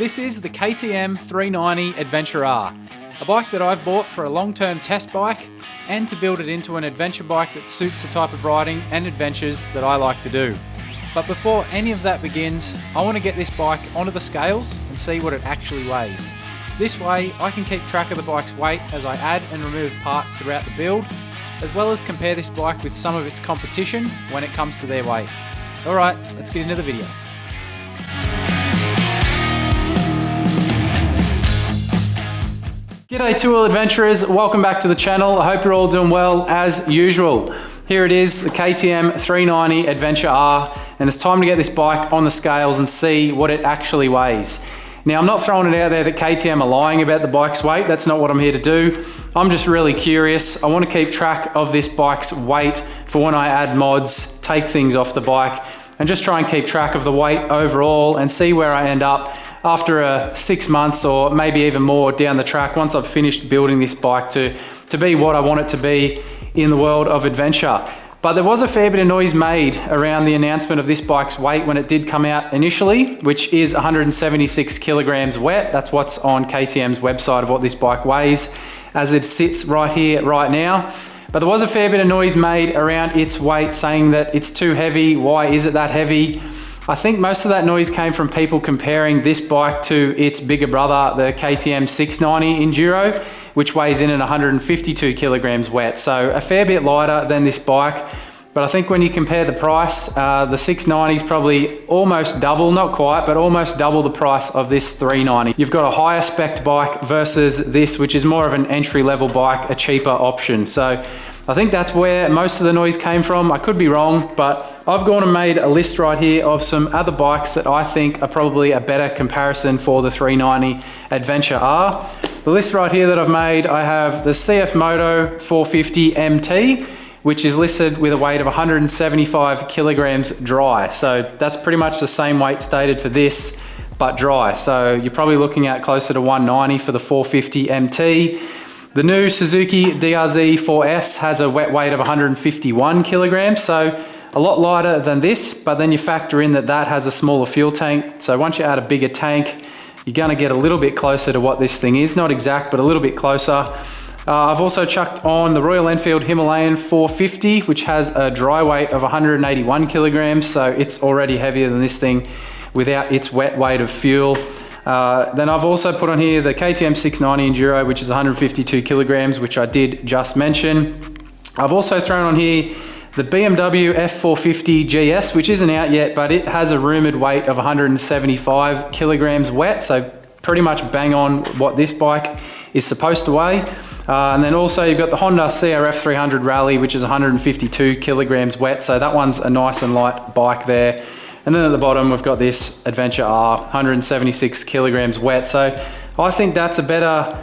This is the KTM 390 Adventure R, a bike that I've bought for a long-term test bike and to build it into an adventure bike that suits the type of riding and adventures that I like to do. But before any of that begins, I want to get this bike onto the scales and see what it actually weighs. This way I can keep track of the bike's weight as I add and remove parts throughout the build, as well as compare this bike with some of its competition when it comes to their weight. Alright, let's get into the video. G'day two-wheel adventurers, welcome back to the channel. I hope you're all doing well as usual. Here it is, the KTM 390 Adventure R, and it's time to get this bike on the scales and see what it actually weighs. Now, I'm not throwing it out there that KTM are lying about the bike's weight. That's not what I'm here to do. I'm just really curious. I want to keep track of this bike's weight for when I add mods, take things off the bike, and just try and keep track of the weight overall and see where I end up after 6 months or maybe even more down the track once I've finished building this bike to be what I want it to be in the world of adventure. But there was a fair bit of noise made around the announcement of this bike's weight when it did come out initially, which is 176 kilograms wet. That's what's on KTM's website of what this bike weighs as it sits right here, right now. But there was a fair bit of noise made around its weight, saying that it's too heavy. Why is it that heavy? I think most of that noise came from people comparing this bike to its bigger brother, the KTM 690 Enduro, which weighs in at 152 kilograms wet. So a fair bit lighter than this bike. But I think when you compare the price, the 690 is probably almost double, not quite, but almost double the price of this 390. You've got a higher spec bike versus this, which is more of an entry-level bike, a cheaper option. So I think that's where most of the noise came from. I could be wrong, but I've gone and made a list right here of some other bikes that I think are probably a better comparison for the 390 Adventure R. The list right here that I've made, I have the CF Moto 450 MT, which is listed with a weight of 175 kilograms dry. So that's pretty much the same weight stated for this, but dry. So you're probably looking at closer to 190 for the 450 MT. The new Suzuki DRZ 4S has a wet weight of 151 kilograms, so a lot lighter than this, but then you factor in that that has a smaller fuel tank. So once you add a bigger tank, you're gonna get a little bit closer to what this thing is. Not exact, but a little bit closer. I've also chucked on the Royal Enfield Himalayan 450, which has a dry weight of 181 kilograms, so it's already heavier than this thing without its wet weight of fuel. Then I've also put on here the KTM 690 Enduro, which is 152 kilograms, which I did just mention. I've also thrown on here the BMW F450 GS, which isn't out yet, but it has a rumored weight of 175 kilograms wet, so pretty much bang on what this bike is supposed to weigh. And then also you've got the Honda CRF 300 Rally, which is 152 kilograms wet, so that one's a nice and light bike there. And then at the bottom, we've got this Adventure R, 176 kilograms wet. So I think that's a better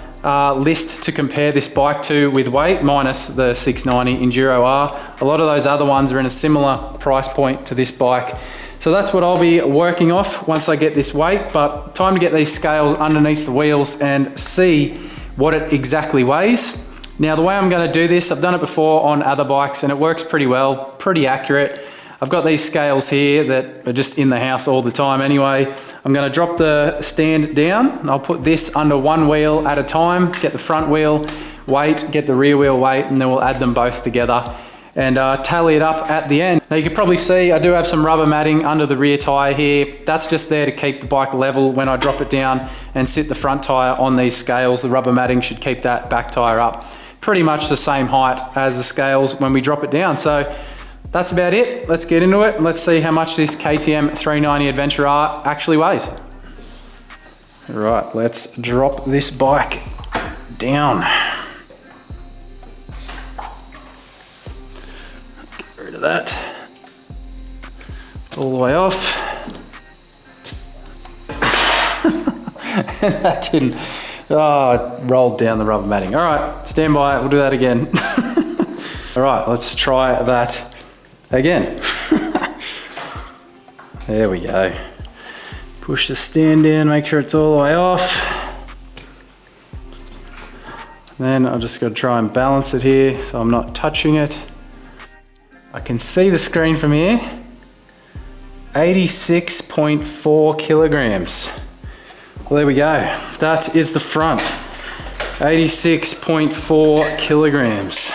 list to compare this bike to with weight, minus the 690 Enduro R. A lot of those other ones are in a similar price point to this bike. So that's what I'll be working off once I get this weight, but time to get these scales underneath the wheels and see what it exactly weighs. Now, the way I'm gonna do this, I've done it before on other bikes and it works pretty well, pretty accurate. I've got these scales here that are just in the house all the time anyway. I'm gonna drop the stand down. I'll put this under one wheel at a time, get the front wheel weight, get the rear wheel weight, and then we'll add them both together and tally it up at the end. Now you can probably see I do have some rubber matting under the rear tire here. That's just there to keep the bike level when I drop it down and sit the front tire on these scales. The rubber matting should keep that back tire up pretty much the same height as the scales when we drop it down. So that's about it. Let's get into it. Let's see how much this KTM 390 Adventure R actually weighs. All right, let's drop this bike down. Get rid of that. It's all the way off. That didn't, it rolled down the rubber matting. All right, stand by, we'll do that again. All right, let's try that again. There we go. Push the stand down, make sure it's all the way off. Then I've just got to try and balance it here so I'm not touching it. I can see the screen from here. 86.4 kilograms. Well, there we go. That is the front. 86.4 kilograms.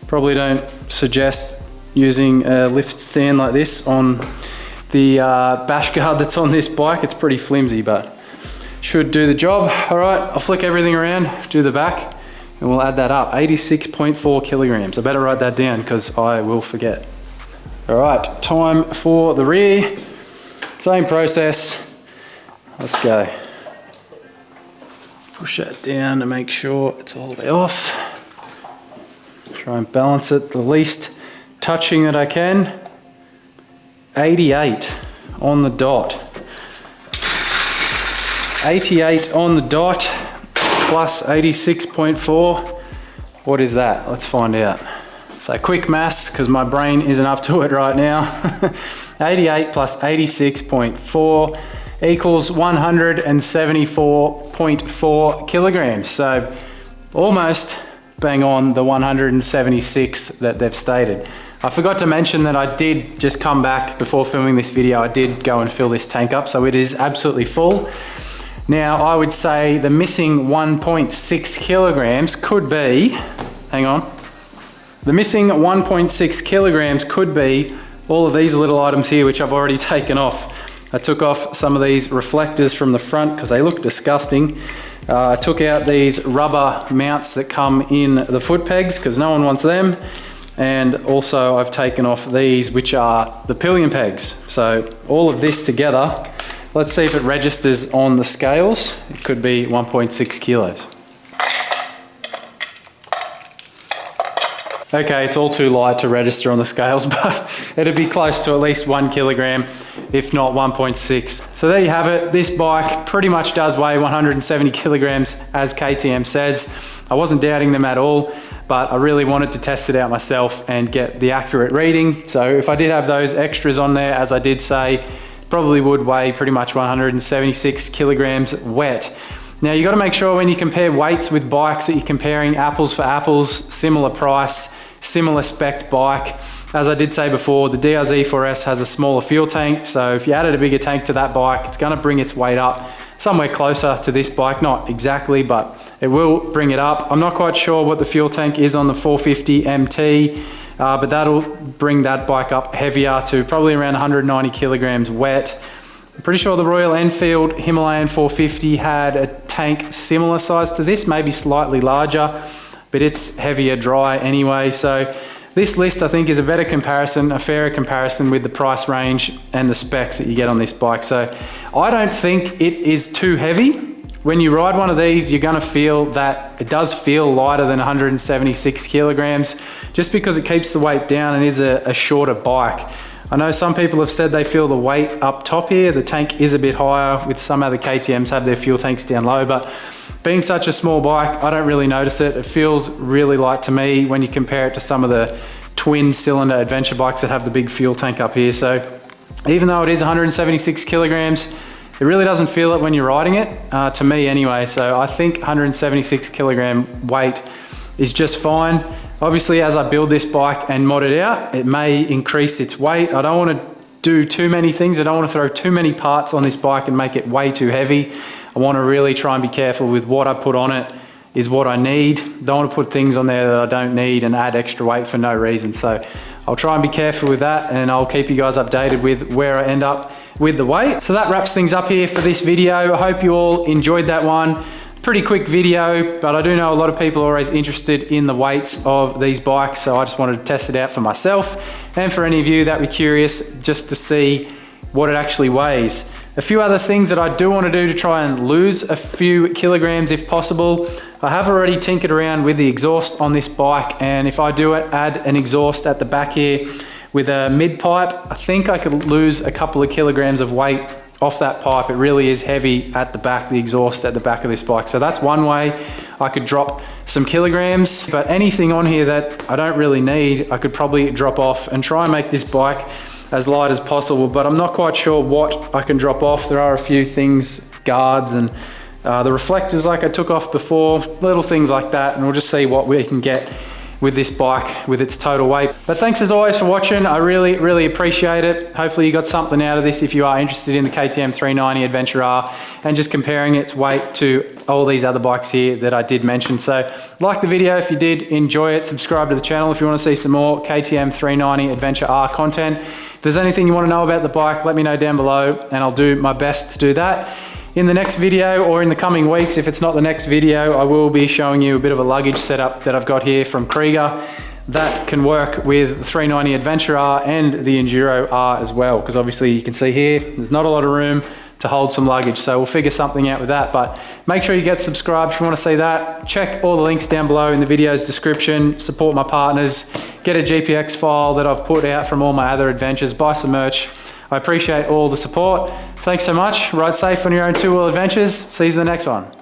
Probably don't suggest using a lift stand like this on the bash guard that's on this bike. It's pretty flimsy, but should do the job. All right, I'll flick everything around, do the back, and we'll add that up. 86.4 kilograms. I better write that down because I will forget. All right, time for the rear. Same process. Let's go. Push that down to make sure it's all the way off. Try and balance it the least touching that I can. 88 on the dot. 88 on the dot plus 86.4. What is that? Let's find out. So quick maths, because my brain isn't up to it right now. 88 plus 86.4 equals 174.4 kilograms. So almost bang on the 176 that they've stated. I forgot to mention that I did just come back before filming this video. I did go and fill this tank up, so it is absolutely full. Now I would say the missing 1.6 kilograms could be, hang on, the missing 1.6 kilograms could be all of these little items here, which I've already taken off. I took off some of these reflectors from the front because they look disgusting. I took out these rubber mounts that come in the foot pegs because no one wants them. And also I've taken off these, which are the pillion pegs. So all of this together, let's see if it registers on the scales. It could be 1.6 kilos. Okay, it's all too light to register on the scales, but it'd be close to at least 1 kilogram, if not 1.6. So there you have it. This bike pretty much does weigh 170 kilograms, as KTM says. I wasn't doubting them at all, but I really wanted to test it out myself and get the accurate reading. So if I did have those extras on there, as I did say, probably would weigh pretty much 176 kilograms wet. Now you got to make sure when you compare weights with bikes that you're comparing apples for apples, similar price, similar spec bike. As I did say before, the DRZ4S has a smaller fuel tank, so if you added a bigger tank to that bike, it's going to bring its weight up somewhere closer to this bike. Not exactly, but it will bring it up. I'm not quite sure what the fuel tank is on the 450 MT, but that'll bring that bike up heavier to probably around 190 kilograms wet. I'm pretty sure the Royal Enfield Himalayan 450 had a tank similar size to this, maybe slightly larger, but it's heavier dry anyway. So this list I think is a better comparison, a fairer comparison with the price range and the specs that you get on this bike. So I don't think it is too heavy. When you ride one of these, you're gonna feel that it does feel lighter than 176 kilograms, just because it keeps the weight down and is a shorter bike. I know some people have said they feel the weight up top here. The tank is a bit higher, with some other KTMs have their fuel tanks down low, but being such a small bike, I don't really notice it. It feels really light to me when you compare it to some of the twin cylinder adventure bikes that have the big fuel tank up here. So even though it is 176 kilograms, it really doesn't feel it when you're riding it, to me anyway. So I think 176 kilogram weight is just fine. Obviously, as I build this bike and mod it out, it may increase its weight. I don't want to do too many things. I don't want to throw too many parts on this bike and make it way too heavy. I want to really try and be careful with what I put on it is what I need. Don't want to put things on there that I don't need and add extra weight for no reason. So I'll try and be careful with that, and I'll keep you guys updated with where I end up with the weight. So that wraps things up here for this video. I hope you all enjoyed that one. Pretty quick video, but I do know a lot of people are always interested in the weights of these bikes, so I just wanted to test it out for myself and for any of you that were curious just to see what it actually weighs. A few other things that I do want to do to try and lose a few kilograms if possible. I have already tinkered around with the exhaust on this bike, and if I do add an exhaust at the back here with a mid pipe, I think I could lose a couple of kilograms of weight off that pipe. It really is heavy at the back, the exhaust at the back of this bike. So that's one way I could drop some kilograms, but anything on here that I don't really need, I could probably drop off and try and make this bike as light as possible, but I'm not quite sure what I can drop off. There are a few things, guards and the reflectors like I took off before, little things like that, and we'll just see what we can get with this bike with its total weight. But thanks as always for watching. I really appreciate it. Hopefully you got something out of this if you are interested in the KTM 390 Adventure R and just comparing its weight to all these other bikes here that I did mention. So like the video if you did enjoy it, subscribe to the channel if you want to see some more KTM 390 Adventure R content. If there's anything you want to know about the bike, let me know down below and I'll do my best to do that. In the next video or in the coming weeks, if it's not the next video, I will be showing you a bit of a luggage setup that I've got here from Kriega that can work with the 390 Adventure R and the Enduro R as well, because obviously you can see here, there's not a lot of room to hold some luggage, so we'll figure something out with that. But make sure you get subscribed if you want to see that. Check all the links down below in the video's description, support my partners, get a GPX file that I've put out from all my other adventures, buy some merch. I appreciate all the support. Thanks so much. Ride safe on your own two-wheel adventures. See you in the next one.